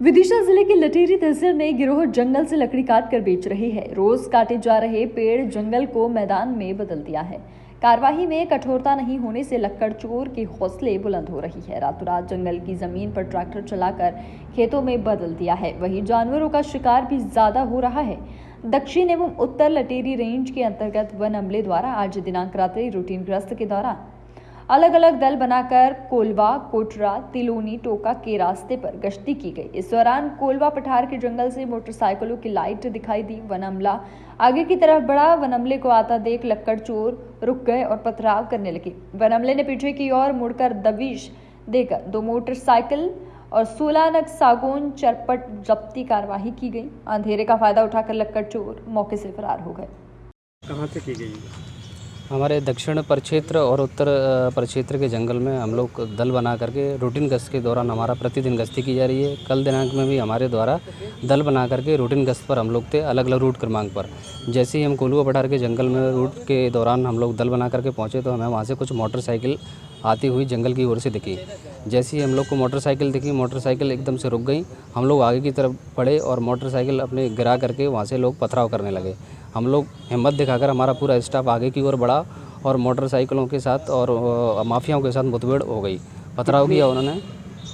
विदिशा जिले की लटेरी तहसील में गिरोह जंगल से लकड़ी काट कर बेच रही है। रोज काटे जा रहे पेड़ जंगल को मैदान में बदल दिया है। कार्यवाही में कठोरता नहीं होने से लक्कड़ चोर के हौसले बुलंद हो रही है। रातों रात जंगल की जमीन पर ट्रैक्टर चलाकर खेतों में बदल दिया है। वहीं जानवरों का शिकार भी ज्यादा हो रहा है। दक्षिण एवं उत्तर लटेरी रेंज के अंतर्गत वन अमले द्वारा आज दिनांक रात्रि रूटीन गश्त के दौरान अलग अलग दल बनाकर कोलवा, कोटरा, तिलोनी, टोका के रास्ते पर गश्ती की गई। इस दौरान कोलवा पठार के जंगल से मोटरसाइकिलों की लाइट दिखाई दी। वन अमला आगे की तरफ बढ़ा। वन अमले को आता देख लक्कड़ चोर रुक गए और पथराव करने लगे। वन अमले ने पीछे की ओर मुड़कर दबिश देकर 2 मोटरसाइकिल और 16 नग सागौन चरपट जब्ती कार्यवाही की गई। अंधेरे का फायदा उठाकर लक्कड़ चोर मौके से फरार हो गए। कहाँ से की गई? हमारे दक्षिण परिक्षेत्र और उत्तर परिक्षेत्र के जंगल में हम लोग दल बना करके रूटीन गश्त के दौरान हमारा प्रतिदिन गश्ती की जा रही है। कल दिनांक में भी हमारे द्वारा दल बना करके रूटीन गश्त पर हम लोग थे, अलग अलग रूट क्रमांक पर। जैसे ही हम कोलुआ पठार के जंगल में रूट के दौरान हम लोग दल बना करके पहुँचे तो हमें वहाँ से कुछ मोटरसाइकिल आती हुई जंगल की ओर से दिखी। जैसे ही हम लोग को मोटरसाइकिल दिखी, मोटरसाइकिल एकदम से रुक गई। हम लोग आगे की तरफ बढ़े और मोटरसाइकिल अपने गिरा करके वहाँ से लोग पथराव करने लगे। हम लोग हिम्मत दिखाकर हमारा पूरा स्टाफ आगे की ओर बढ़ा और मोटरसाइकिलों के साथ और माफियाओं के साथ मुठभेड़ हो गई। पथराव किया उन्होंने।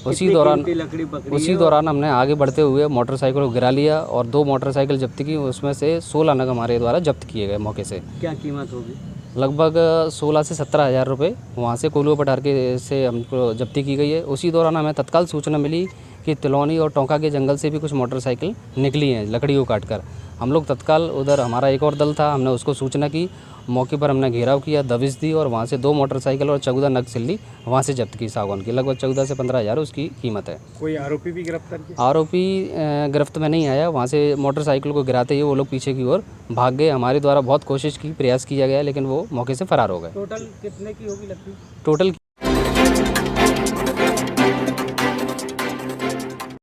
उसी दौरान हमने आगे बढ़ते हुए मोटरसाइकिल को गिरा लिया और 2 मोटरसाइकिल जब्त की। उसमें से 16 नग हमारे द्वारा जब्त किए गए मौके से। क्या कीमत होगी? लगभग 16 से 17 हज़ार रुपये वहाँ से कोलुआ पठार के से हमको जब्ती की गई है। उसी दौरान हमें तत्काल सूचना मिली कि तिलौनी और टोंका के जंगल से भी कुछ मोटरसाइकिल निकली हैं लकड़ी को काटकर। हम लोग तत्काल उधर, हमारा एक और दल था, हमने उसको सूचना की। मौके पर हमने घेराव किया, दबिश दी और वहाँ से 2 मोटरसाइकिल और 14 नग सिल्ली वहाँ से जब्त की सागौन की। लगभग 14 से 15 हज़ार उसकी कीमत है। कोई आरोपी भी गिरफ्तार किया? आरोपी गिरफ्त में नहीं आया। वहाँ से मोटरसाइकिल को गिराते ही वो लोग पीछे की ओर भाग गए। हमारे द्वारा बहुत कोशिश की, प्रयास किया गया, लेकिन वो मौके से फरार हो गए। टोटल कितने की होगी लकड़ी? टोटल